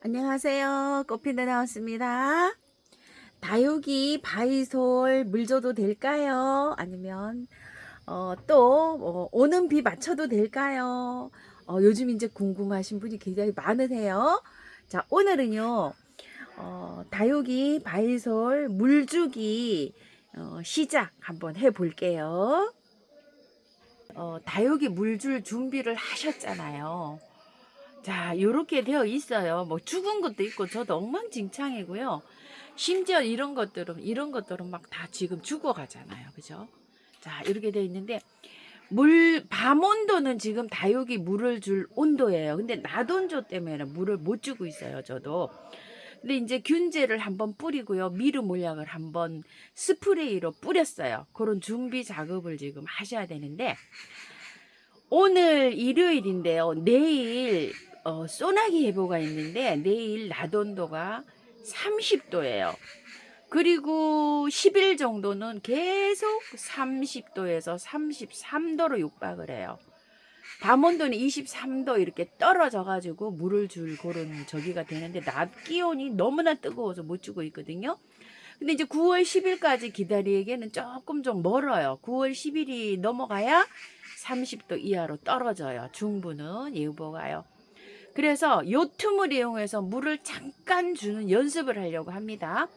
안녕하세요. 꽃핀도 나왔습니다. 다육이 바이솔 물 줘도 될까요? 아니면 또 오는 비 맞춰도 될까요? 요즘 이제 궁금하신 분이 굉장히 많으세요. 자, 오늘은요. 다육이 바이솔 물주기 시작 한번 해볼게요. 다육이 물 줄 준비를 하셨잖아요. 자, 요렇게 되어 있어요. 뭐 죽은 것도 있고 저도 엉망진창이고요. 심지어 이런 것들은 막 다 지금 죽어가잖아요. 그죠? 자, 이렇게 되어 있는데 밤 온도는 지금 다육이 물을 줄 온도예요. 근데 낮 온도 때문에 물을 못 주고 있어요. 저도. 근데 이제 균제를 한번 뿌리고요. 미르 몰약을 한번 스프레이로 뿌렸어요. 그런 준비 작업을 지금 하셔야 되는데 오늘 일요일인데요. 내일 소나기 예보가 있는데 내일 낮 온도가 30도예요. 그리고 10일 정도는 계속 30도에서 33도로 육박을 해요. 밤 온도는 23도 이렇게 떨어져 가지고 물을 줄 그런 저기가 되는데 낮 기온이 너무나 뜨거워서 못 주고 있거든요. 근데 이제 9월 10일까지 기다리기에는 조금 좀 멀어요. 9월 10일이 넘어가야 30도 이하로 떨어져요. 중부는 예보가요. 그래서 요 틈을 이용해서 물을 잠깐 주는 연습을 하려고 합니다.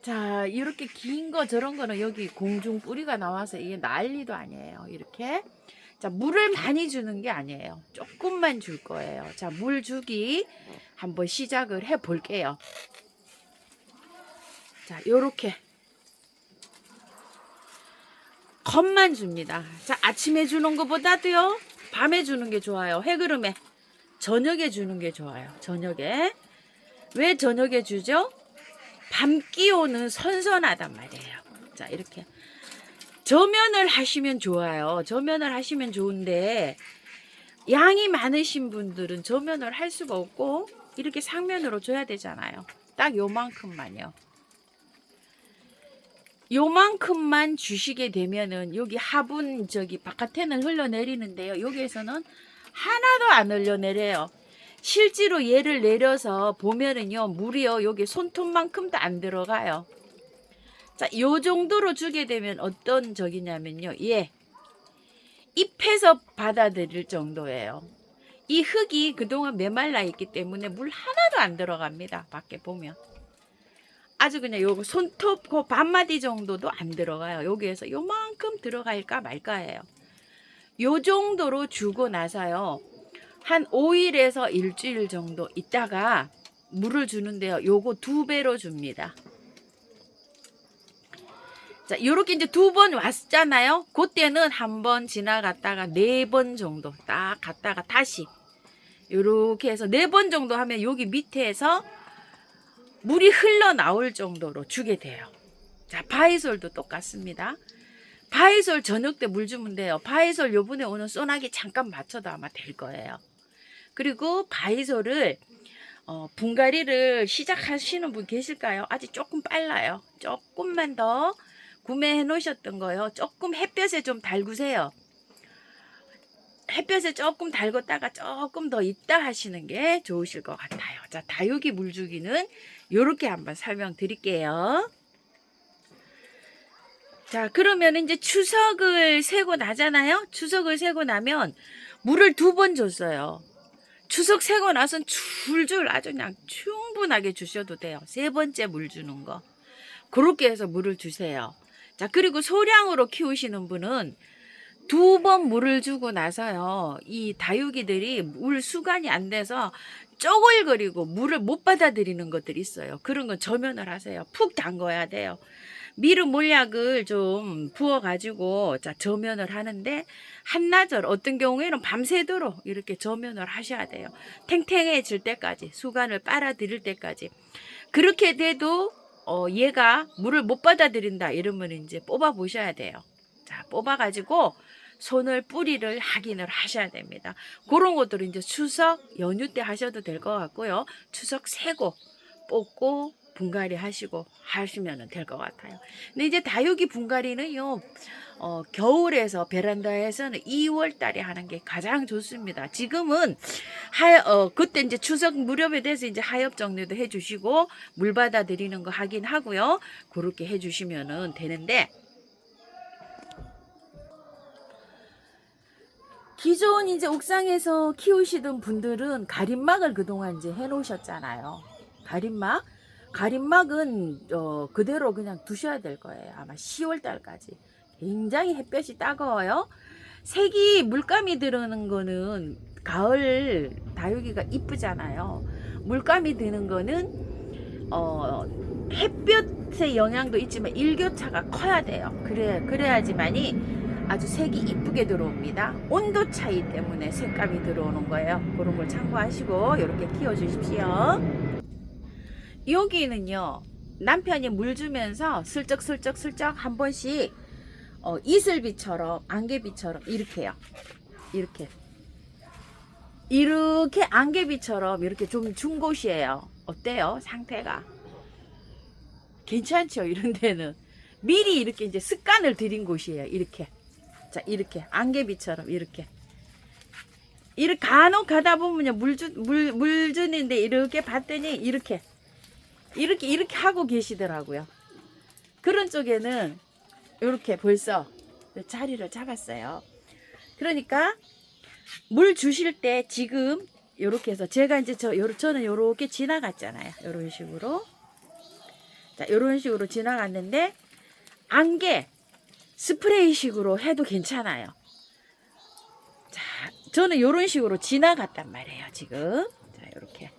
자, 이렇게 긴 거 저런 거는 여기 공중 뿌리가 나와서 이게 난리도 아니에요. 이렇게. 자, 물을 많이 주는 게 아니에요. 조금만 줄 거예요. 자, 물 주기 한번 시작을 해 볼게요. 자, 요렇게 컵만 줍니다. 자, 아침에 주는 것보다도요, 밤에 주는 게 좋아요. 해그름에. 저녁에 주는 게 좋아요. 저녁에. 왜 저녁에 주죠? 밤 기온은 선선하단 말이에요. 자, 이렇게. 저면을 하시면 좋아요. 저면을 하시면 좋은데, 양이 많으신 분들은 저면을 할 수가 없고, 이렇게 상면으로 줘야 되잖아요. 딱 요만큼만요. 요만큼만 주시게 되면은 여기 화분 저기 바깥에는 흘러내리는데요. 여기에서는 하나도 안 흘러내려요. 실제로 얘를 내려서 보면은요, 물이요, 여기 손톱만큼도 안 들어가요. 자, 요 정도로 주게 되면 어떤 적이냐면요, 잎에서 받아들일 정도예요. 이 흙이 그동안 메말라 있기 때문에 물 하나도 안 들어갑니다. 밖에 보면. 아주 그냥 요거 손톱 그 반마디 정도도 안 들어가요. 여기에서 요만큼 들어갈까 말까예요. 요 정도로 주고 나서요. 한 5일에서 일주일 정도 있다가 물을 주는데요. 요거 2배로 줍니다. 자, 요렇게 이제 2번 왔잖아요. 그때는 한 번 지나갔다가 4번 정도 딱 갔다가 다시 요렇게 해서 4번 정도 하면 여기 밑에서 물이 흘러나올 정도로 주게 돼요. 자, 바이솔도 똑같습니다. 바이솔 저녁 때 물 주면 돼요. 바이솔 요번에 오는 소나기 잠깐 맞춰도 아마 될 거예요. 그리고 바이솔을 분갈이를 시작하시는 분 계실까요? 아직 조금 빨라요. 조금만 더 구매해 놓으셨던 거요. 조금 햇볕에 좀 달구세요. 햇볕에 조금 달궜다가 조금 더 있다 하시는 게 좋으실 것 같아요. 자, 다육이 물주기는 이렇게 한번 설명드릴게요. 자, 그러면 이제 추석을 세고 나잖아요. 추석을 세고 나면 물을 2번 줬어요. 추석 세고 나선 줄줄 아주 그냥 충분하게 주셔도 돼요. 3번째 물 주는 거. 그렇게 해서 물을 주세요. 자, 그리고 소량으로 키우시는 분은 2번 물을 주고 나서요. 이 다육이들이 물 수관이 안 돼서 쪼글거리고 물을 못 받아들이는 것들이 있어요. 그런 건 저면을 하세요. 푹 담궈야 돼요. 미르 몰약을 좀 부어가지고 자 저면을 하는데 한나절 어떤 경우에는 밤새도록 이렇게 저면을 하셔야 돼요. 탱탱해질 때까지 수관을 빨아들일 때까지. 그렇게 돼도 얘가 물을 못 받아들인다 이러면 이제 뽑아 보셔야 돼요. 자, 뽑아가지고 손을 뿌리를 확인을 하셔야 됩니다. 그런 것들은 이제 추석 연휴 때 하셔도 될 것 같고요. 추석 세고 뽑고 분갈이 하시고 하시면 될 것 같아요. 근데 이제 다육이 분갈이는요, 겨울에서 베란다에서는 2월 달에 하는 게 가장 좋습니다. 지금은 그때 이제 추석 무렵에 돼서 이제 하엽 정리도 해주시고 물 받아 드리는 거 하긴 하고요. 그렇게 해주시면은 되는데, 기존 이제 옥상에서 키우시던 분들은 가림막을 그동안 이제 해 놓으셨잖아요. 가림막은 그대로 그냥 두셔야 될 거예요. 아마 10월 달까지. 굉장히 햇볕이 따가워요. 색이 물감이 들어오는 거는 가을 다육이가 이쁘잖아요. 물감이 드는 거는 햇볕의 영향도 있지만 일교차가 커야 돼요. 그래야지만이 아주 색이 이쁘게 들어옵니다. 온도 차이 때문에 색감이 들어오는 거예요. 그런 걸 참고하시고 이렇게 키워 주십시오. 여기는요, 남편이 물 주면서 슬쩍 한 번씩 이슬비처럼, 안개비처럼 이렇게요. 이렇게 안개비처럼 이렇게 좀 준 곳이에요. 어때요? 상태가 괜찮죠? 이런 데는 미리 이렇게 이제 습관을 들인 곳이에요. 이렇게. 자, 이렇게 안개비처럼 이렇게 간혹 가다 보면요, 물 주는데 이렇게 봤더니 이렇게 하고 계시더라고요. 그런 쪽에는 이렇게 벌써 자리를 잡았어요. 그러니까 물 주실 때 지금 이렇게 해서 제가 이제 저는 이렇게 지나갔잖아요. 이런 식으로. 자, 이런 식으로 지나갔는데 안개 스프레이식으로 해도 괜찮아요. 자, 저는 이런 식으로 지나갔단 말이에요, 지금. 자, 이렇게.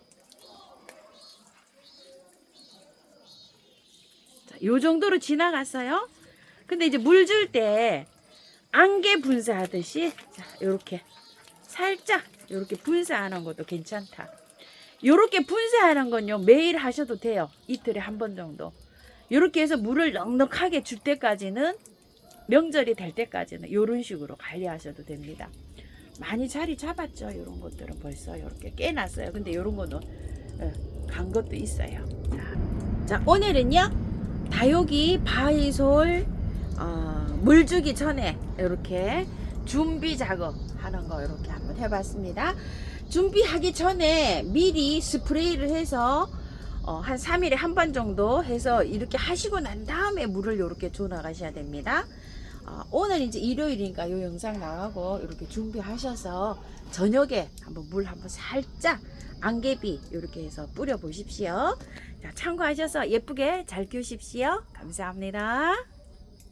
자, 요 정도로 지나갔어요. 근데 이제 물 줄 때 안개 분사하듯이, 자, 요렇게 살짝 요렇게 분사하는 것도 괜찮다. 요렇게 분사하는 건요, 매일 하셔도 돼요. 이틀에 한 번 정도. 요렇게 해서 물을 넉넉하게 줄 때까지는, 명절이 될 때까지는 요런 식으로 관리하셔도 됩니다. 많이 자리 잡았죠. 요런 것들은 벌써 요렇게 깨놨어요. 근데 요런 거는 간 것도 있어요. 자, 오늘은요, 다육이 바이솔 물 주기 전에 이렇게 준비 작업 하는 거 이렇게 한번 해봤습니다. 준비하기 전에 미리 스프레이를 해서 한 3일에 한 번 정도 해서 이렇게 하시고 난 다음에 물을 이렇게 줘 나가셔야 됩니다. 오늘 이제 일요일이니까 이 영상 나가고 이렇게 준비하셔서 저녁에 한번 물 한번 살짝 안개비 이렇게 해서 뿌려 보십시오. 자, 참고하셔서 예쁘게 잘 키우십시오. 감사합니다.